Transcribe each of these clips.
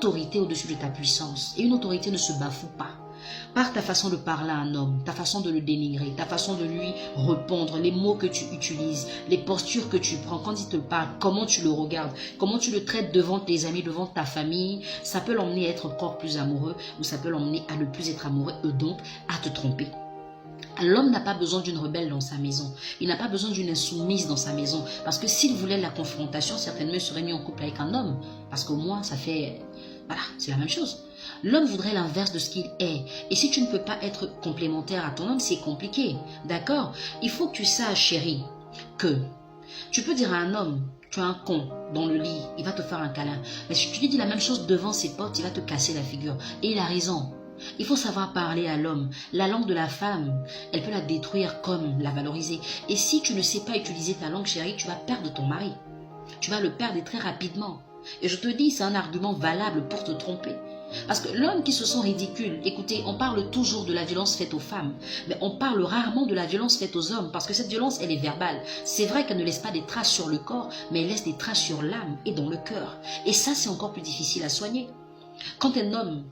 autorité au-dessus de ta puissance. Et une autorité ne se bafoue pas. Par ta façon de parler à un homme, ta façon de le dénigrer, ta façon de lui répondre, les mots que tu utilises, les postures que tu prends quand il te parle, comment tu le regardes, comment tu le traites devant tes amis, devant ta famille, ça peut l'emmener à être encore plus amoureux ou ça peut l'emmener à ne plus être amoureux et donc à te tromper. L'homme n'a pas besoin d'une rebelle dans sa maison. Il n'a pas besoin d'une insoumise dans sa maison. Parce que s'il voulait la confrontation, certainement il serait mis en couple avec un homme. Parce qu'au moins, ça fait... Voilà, c'est la même chose. L'homme voudrait l'inverse de ce qu'il est. Et si tu ne peux pas être complémentaire à ton homme, c'est compliqué. D'accord? Il faut que tu saches, chérie, que tu peux dire à un homme, tu es un con dans le lit, il va te faire un câlin. Mais si tu lui dis la même chose devant ses potes, il va te casser la figure. Et il a raison. Il faut savoir parler à l'homme. La langue de la femme, elle peut la détruire comme la valoriser. Et si tu ne sais pas utiliser ta langue, chérie, tu vas perdre ton mari. Tu vas le perdre très rapidement. Et je te dis, c'est un argument valable pour te tromper. Parce que l'homme qui se sent ridicule, écoutez, on parle toujours de la violence faite aux femmes, mais on parle rarement de la violence faite aux hommes, parce que cette violence, elle est verbale. C'est vrai qu'elle ne laisse pas des traces sur le corps, mais elle laisse des traces sur l'âme et dans le cœur. Et ça, c'est encore plus difficile à soigner. Quand un homme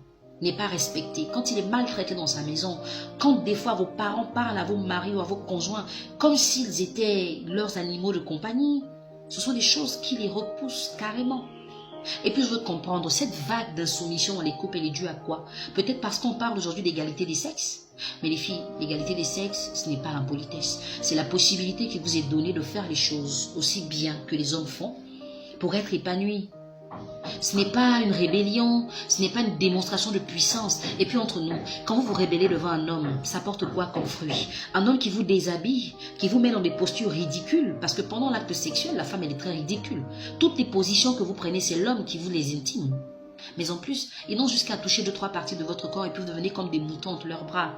n'est pas respecté, quand il est maltraité dans sa maison, quand des fois vos parents parlent à vos maris ou à vos conjoints comme s'ils étaient leurs animaux de compagnie, ce sont des choses qui les repoussent carrément. Et puis je veux comprendre, cette vague d'insoumission dans les couples, elle est due à quoi? Peut-être parce qu'on parle aujourd'hui d'égalité des sexes. Mais les filles, l'égalité des sexes, ce n'est pas l'impolitesse. C'est la possibilité qui vous est donnée de faire les choses aussi bien que les hommes font pour être épanouis. Ce n'est pas une rébellion, ce n'est pas une démonstration de puissance. Et puis entre nous, quand vous vous rébellez devant un homme, ça porte quoi comme fruit? Un homme qui vous déshabille, qui vous met dans des postures ridicules, parce que pendant l'acte sexuel, la femme elle est très ridicule. Toutes les positions que vous prenez, c'est l'homme qui vous les intime. Mais en plus, ils n'ont jusqu'à toucher 2-3 parties de votre corps et puis vous devenez comme des moutons entre leurs bras.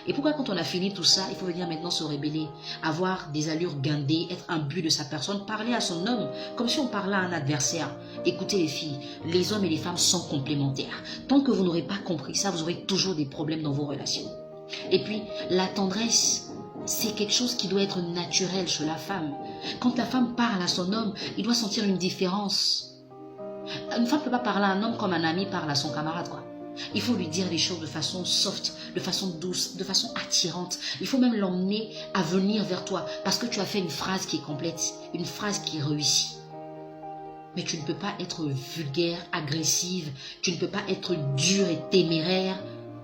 Et pourquoi quand on a fini tout ça, il faut venir maintenant se rébeller, avoir des allures guindées, être imbu de sa personne, parler à son homme comme si on parlait à un adversaire. Écoutez les filles, les hommes et les femmes sont complémentaires. Tant que vous n'aurez pas compris ça, vous aurez toujours des problèmes dans vos relations. Et puis, la tendresse, c'est quelque chose qui doit être naturel chez la femme. Quand la femme parle à son homme, il doit sentir une différence. Une femme ne peut pas parler à un homme comme un ami parle à son camarade, quoi. Il faut lui dire les choses de façon soft, de façon douce, de façon attirante. Il faut même l'emmener à venir vers toi parce que tu as fait une phrase qui est complète, une phrase qui est réussie. Mais tu ne peux pas être vulgaire, agressive, tu ne peux pas être dure et téméraire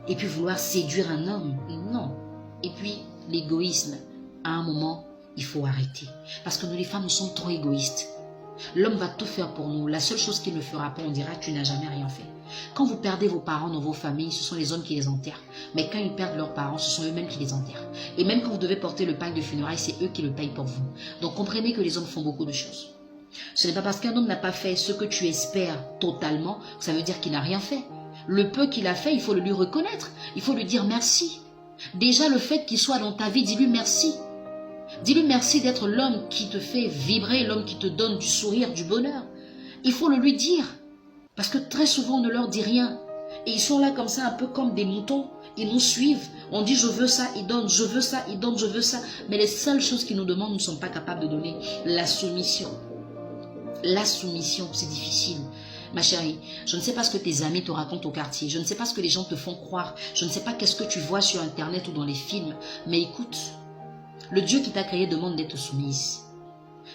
et puis vouloir séduire un homme. Non. Et puis, l'égoïsme, à un moment, il faut arrêter. Parce que nous, les femmes, nous sommes trop égoïstes. L'homme va tout faire pour nous. La seule chose qu'il ne fera pas, on dira, tu n'as jamais rien fait. Quand vous perdez vos parents dans vos familles, ce sont les hommes qui les enterrent. Mais quand ils perdent leurs parents, ce sont eux-mêmes qui les enterrent. Et même quand vous devez porter le pain de funérailles, c'est eux qui le payent pour vous. Donc comprenez que les hommes font beaucoup de choses. Ce n'est pas parce qu'un homme n'a pas fait ce que tu espères totalement, ça veut dire qu'il n'a rien fait. Le peu qu'il a fait, il faut le lui reconnaître. Il faut lui dire merci. Déjà, le fait qu'il soit dans ta vie, dis-lui merci. Dis-lui merci d'être l'homme qui te fait vibrer, l'homme qui te donne du sourire, du bonheur. Il faut le lui dire. Parce que très souvent, on ne leur dit rien. Et ils sont là comme ça, un peu comme des moutons. Ils nous suivent. On dit je veux ça, ils donnent, je veux ça, ils donnent, je veux ça. Mais les seules choses qu'ils nous demandent, nous ne sommes pas capables de donner. La soumission. La soumission, c'est difficile. Ma chérie, je ne sais pas ce que tes amis te racontent au quartier. Je ne sais pas ce que les gens te font croire. Je ne sais pas qu'est-ce que tu vois sur Internet ou dans les films. Mais écoute, le Dieu qui t'a créé demande d'être soumise.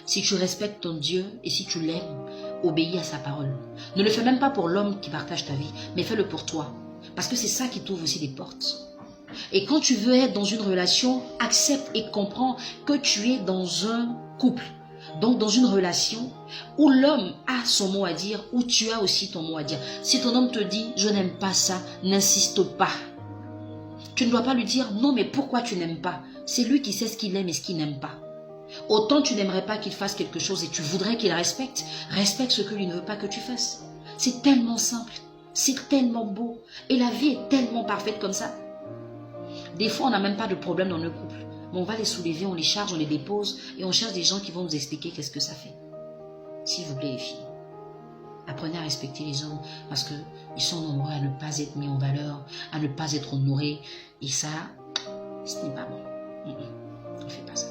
Si tu respectes ton Dieu et si tu l'aimes, obéis à sa parole. Ne le fais même pas pour l'homme qui partage ta vie, mais fais-le pour toi. Parce que c'est ça qui t'ouvre aussi des portes. Et quand tu veux être dans une relation, accepte et comprends que tu es dans un couple. Donc dans une relation où l'homme a son mot à dire, où tu as aussi ton mot à dire. Si ton homme te dit « je n'aime pas ça », n'insiste pas. Tu ne dois pas lui dire « non mais pourquoi tu n'aimes pas ?» C'est lui qui sait ce qu'il aime et ce qu'il n'aime pas. Autant tu n'aimerais pas qu'il fasse quelque chose et tu voudrais qu'il respecte. Respecte ce que lui ne veut pas que tu fasses. C'est tellement simple, c'est tellement beau. Et la vie est tellement parfaite comme ça. Des fois, on n'a même pas de problème dans le couple. Mais on va les soulever, on les charge, on les dépose et on cherche des gens qui vont nous expliquer qu'est-ce que ça fait. S'il vous plaît les filles, apprenez à respecter les hommes parce qu'ils sont nombreux à ne pas être mis en valeur, à ne pas être honorés. Et ça, ce n'est pas bon. On ne fait pas ça.